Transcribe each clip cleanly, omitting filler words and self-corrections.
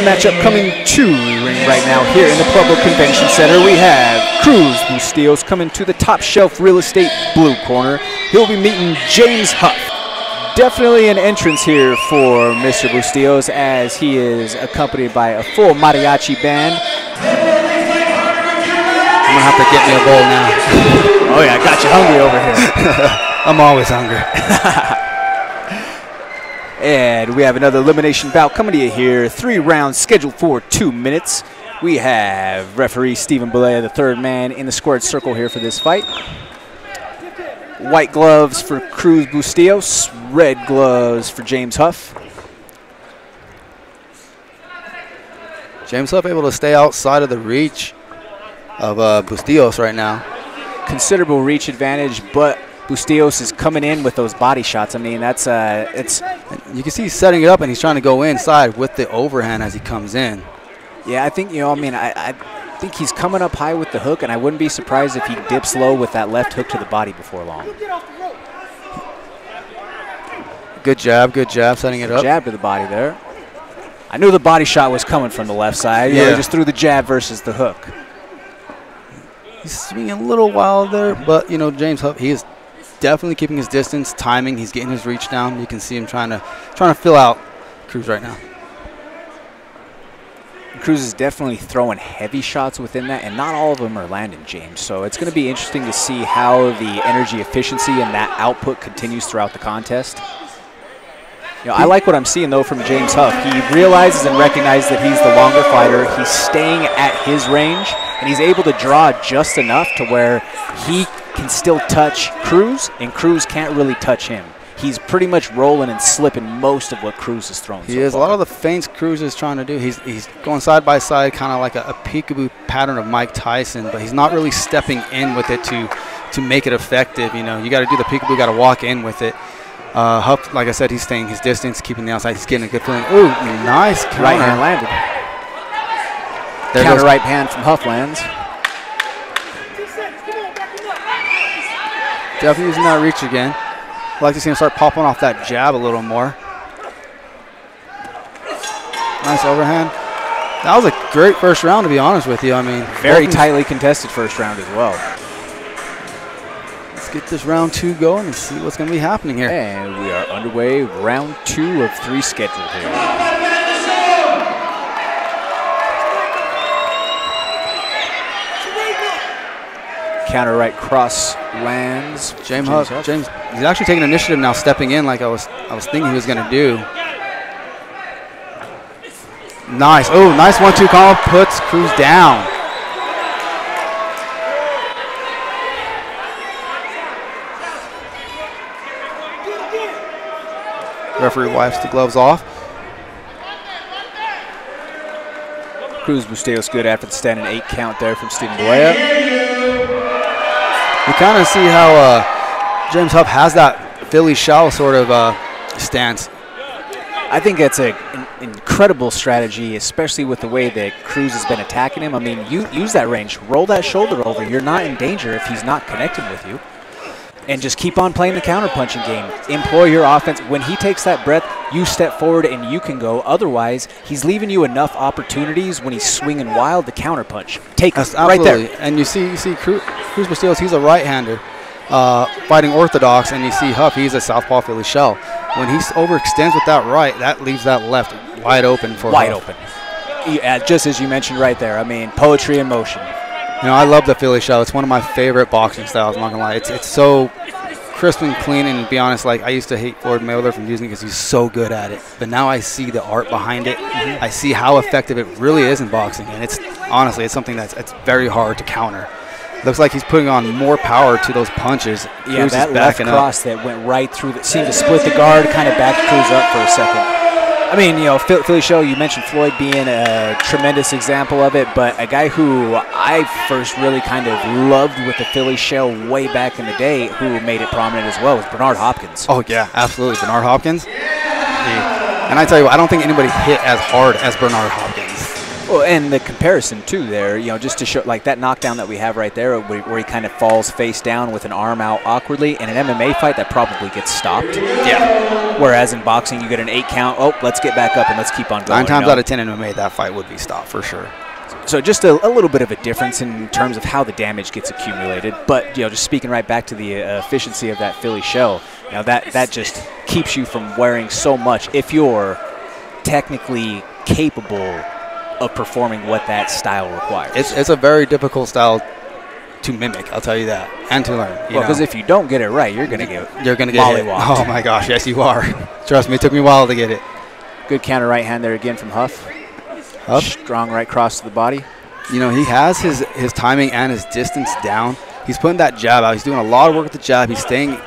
matchup coming to the ring right now here in the Pueblo Convention Center. We have Cruz Bustillos coming to the Top Shelf Real Estate blue corner. He'll be meeting James Huff. Definitely an entrance here for Mr. Bustillos, as he is accompanied by a full mariachi band. I'm gonna have to get me a bowl now. Oh yeah, I got you hungry over here. I'm always hungry. And we have another elimination bout coming to you here. 3 rounds scheduled for 2 minutes. We have referee Stephen Belea, the third man in the squared circle here for this fight. White gloves for Cruz Bustillos, red gloves for James Huff. James Huff able to stay outside of the reach of Bustillos right now. Considerable reach advantage, but Bustillos is coming in with those body shots. I mean, that's you can see he's setting it up and he's trying to go inside with the overhand as he comes in. Yeah, I think, you know, I mean, I think he's coming up high with the hook, and I wouldn't be surprised if he dips low with that left hook to the body before long. Good jab, setting it up. Jab to the body there. I knew the body shot was coming from the left side. You know, he just threw the jab versus the hook. He's swinging a little wild there, but, you know, James Huff, he is definitely keeping his distance, timing. He's getting his reach down. You can see him trying to fill out Cruz right now. Cruz is definitely throwing heavy shots within that, and not all of them are landing, James. So it's going to be interesting to see how the energy efficiency and that output continues throughout the contest. You know, I like what I'm seeing, though, from James Huff. He realizes and recognizes that he's the longer fighter. He's staying at his range, and he's able to draw just enough to where he can still touch Cruz, and Cruz can't really touch him. He's pretty much rolling and slipping most of what Cruz is throwing. He is. A lot of the feints Cruz is trying to do, he's going side by side, kind of like a peekaboo pattern of Mike Tyson, but he's not really stepping in with it to make it effective. You know, you got to do the peekaboo, got to walk in with it. Huff, like I said, he's staying his distance, keeping the outside. He's getting a good feeling. Ooh, nice counter. Right hand landed. There counter right hand from Huff lands. Definitely using that reach again. I'd like to see him start popping off that jab a little more. Nice overhand. That was a great first round, to be honest with you. I mean, very tightly contested first round as well. Let's get this round 2 going and see what's going to be happening here. And we are underway. Round 2 of 3 scheduled here. Counter right cross lands. James Huff, he's actually taking initiative now, stepping in like I was thinking he was going to do. Nice. Oh, nice 1-2 call. Puts Cruz down. Referee wipes the gloves off. Cruz Bustillos good after the standing 8 count there from Stephen Belea. You kind of see how James Huff has that Philly shell sort of stance. I think that's an incredible strategy, especially with the way that Cruz has been attacking him. I mean, you use that range, roll that shoulder over. You're not in danger if he's not connecting with you. And just keep on playing the counter-punching game. Employ your offense. When he takes that breath, you step forward and you can go. Otherwise, he's leaving you enough opportunities when he's swinging wild to counter-punch. Take it right there. And you see Cruz Bustillos, he's a right-hander fighting orthodox, and you see Huff, he's a southpaw Philly shell. When he overextends with that right, that leaves that left wide open for Wide Huff. open. Yeah, just as you mentioned right there. I mean, poetry in motion. You know, I love the Philly shell. It's one of my favorite boxing styles, I'm not going to lie. It's so crisp and clean, and to be honest, like, I used to hate Floyd Mayweather from using it because he's so good at it. But now I see the art behind it. I see how effective it really is in boxing, and it's honestly, it's something it's very hard to counter. Looks like he's putting on more power to those punches. Yeah, Cruz that left cross that went right through, that seemed to split the guard, kind of backed Cruz up for a second. I mean, you know, Philly show, you mentioned Floyd being a tremendous example of it, but a guy who I first really kind of loved with the Philly shell way back in the day, who made it prominent as well, was Bernard Hopkins. Oh, yeah, absolutely. Bernard Hopkins. And I tell you what, I don't think anybody hit as hard as Bernard Hopkins. Well, and the comparison too there, just to show like that knockdown that we have right there where he kind of falls face down with an arm out awkwardly. In an MMA fight, that probably gets stopped. Yeah. Whereas in boxing, you get an 8 count. Oh, let's get back up and let's keep on going. 9 times out of 10 in MMA, that fight would be stopped for sure. So just a little bit of a difference in terms of how the damage gets accumulated. But, just speaking right back to the efficiency of that Philly shell, that just keeps you from wearing so much if you're technically capable of performing what that style requires. It's a very difficult style to mimic, I'll tell you that, and to learn. Well, because if you don't get it right, you're going to get mollywopped. Oh, my gosh, yes, you are. Trust me, it took me a while to get it. Good counter right hand there again from Huff. Strong right cross to the body. He has his timing and his distance down. He's putting that jab out. He's doing a lot of work with the jab. He's staying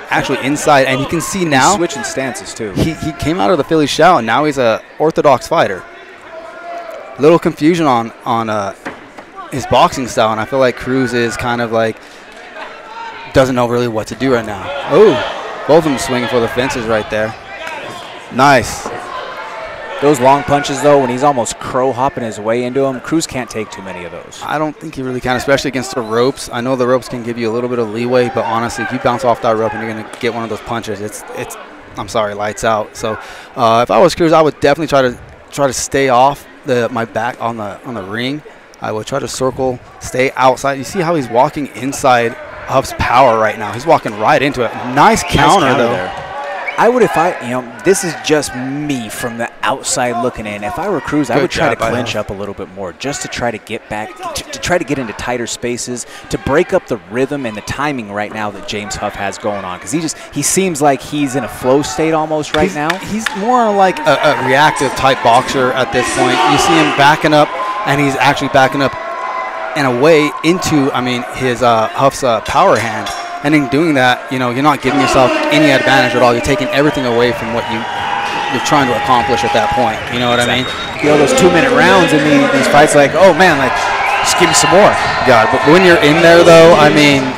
actually inside, and you can see now. He's switching stances, too. He came out of the Philly shell, and now he's an orthodox fighter. A little confusion on his boxing style, and I feel like Cruz is kind of like doesn't know really what to do right now. Oh, both of them swinging for the fences right there. Nice. Those long punches, though, when he's almost crow-hopping his way into them, Cruz can't take too many of those. I don't think he really can, especially against the ropes. I know the ropes can give you a little bit of leeway, but honestly, if you bounce off that rope and you're going to get one of those punches, it's I'm sorry, lights out. So if I was Cruz, I would definitely try to stay off my back on the ring. I would try to circle, stay outside. You see how he's walking inside Huff's power right now. He's walking right into it. Nice counter though. There. I would, this is just me from the outside looking in. If I were Cruz, I would try to clinch up a little bit more just to try to get back, to try to get into tighter spaces, to break up the rhythm and the timing right now that James Huff has going on. Because he seems like he's in a flow state almost right now. He's more like a reactive type boxer at this point. You see him backing up, and he's actually backing up in a way into, his Huff's power hand. And in doing that, you're not giving yourself any advantage at all. You're taking everything away from what you're trying to accomplish at that point. You know what I mean? Those 2-minute rounds in these fights, like, oh man, like, just give me some more. God, but when you're in there, though,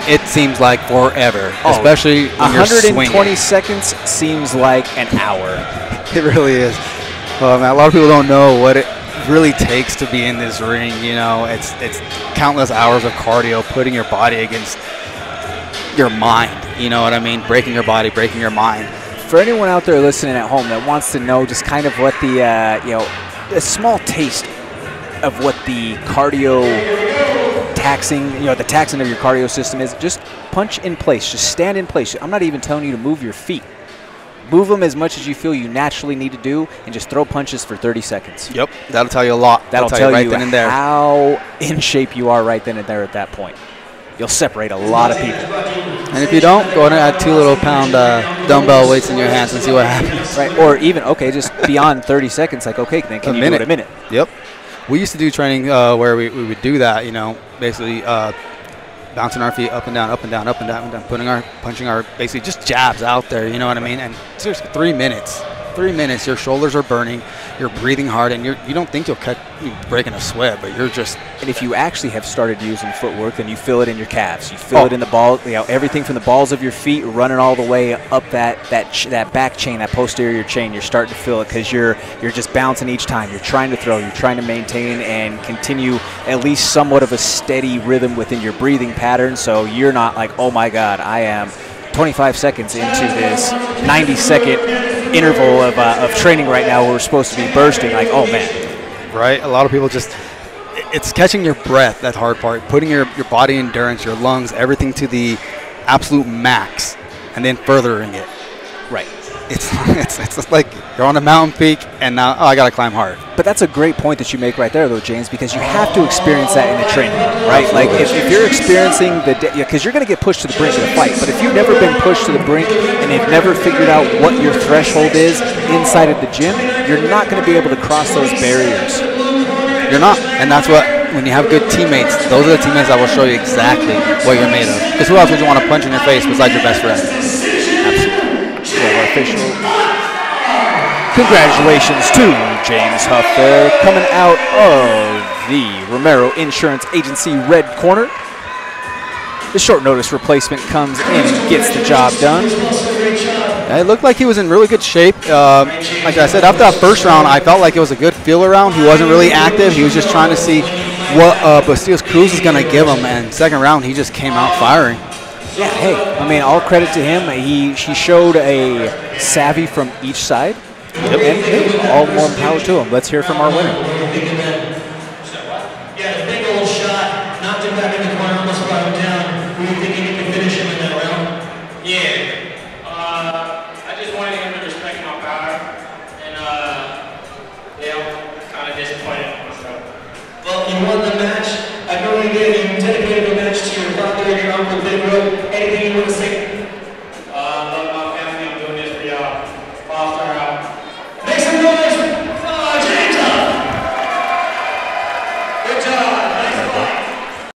it seems like forever, especially when you're swinging. 120 seconds seems like an hour. It really is. Well, man, a lot of people don't know what it really takes to be in this ring. It's countless hours of cardio, putting your body against your mind, you know what I mean? Breaking your body, breaking your mind. For anyone out there listening at home that wants to know just kind of what the, a small taste of what the cardio taxing, the taxing of your cardio system is, just punch in place, just stand in place. I'm not even telling you to move your feet. Move them as much as you feel you naturally need to do, and just throw punches for 30 seconds. Yep, that'll tell you a lot. That'll tell you right then and there how in shape you are right then and there at that point. You'll separate a lot of people. And if you don't, go ahead and add 2 little pound dumbbell weights in your hands and see what happens. Right, or even, just beyond 30 seconds, like, okay, then can you do it a minute? Yep. We used to do training where we would do that, basically bouncing our feet up and down, up and down, up and down, punching our, basically just jabs out there, you know what I mean? And seriously, 3 minutes. 3 minutes, your shoulders are burning, you're breathing hard, and you don't think you'll breaking a sweat, but you're just. And if you actually have started using footwork, then you feel it in your calves. You feel it in the ball, everything from the balls of your feet running all the way up that back chain, that posterior chain. You're starting to feel it because you're just bouncing each time. You're trying to throw, you're trying to maintain and continue at least somewhat of a steady rhythm within your breathing pattern. So you're not like, oh my God, I am 25 seconds into this 90-second interval of training right now where we're supposed to be bursting, like, oh man. Right, a lot of people just, it's catching your breath, that hard part, putting your body endurance, your lungs, everything to the absolute max, and then furthering it. Right. It's like you're on a mountain peak, and now, I got to climb hard. But that's a great point that you make right there, though, James, because you have to experience that in the training, right? Absolutely. Like, if you're experiencing because you're going to get pushed to the brink of the fight, but if you've never been pushed to the brink and you've never figured out what your threshold is inside of the gym, you're not going to be able to cross those barriers. You're not, and that's what, when you have good teammates, those are the teammates that will show you exactly what you're made of. Because who else would you want to punch in your face besides your best friend? Absolutely. Our official congratulations to James Huff there, coming out of the Romero Insurance Agency red corner. The short notice replacement comes in and gets the job done. It looked like he was in really good shape. Like I said, after that first round, I felt like it was a good feel round. He wasn't really active. He was just trying to see what Bustillos Cruz is going to give him. And second round, he just came out firing. Yeah, hey, I mean, all credit to him. He showed a savvy from each side. Yep. And hey, all more power to him. Let's hear from our winner. Yeah, a big old shot, knocked him back in the corner, almost brought him down. Were you thinking you could finish him in that round? Yeah. I just wanted him to respect my power, and yeah, I'm kind of disappointed in myself. Well, you won the match. I know you did. You dedicated the match to your father and your uncle, Big Road. Anything you want to say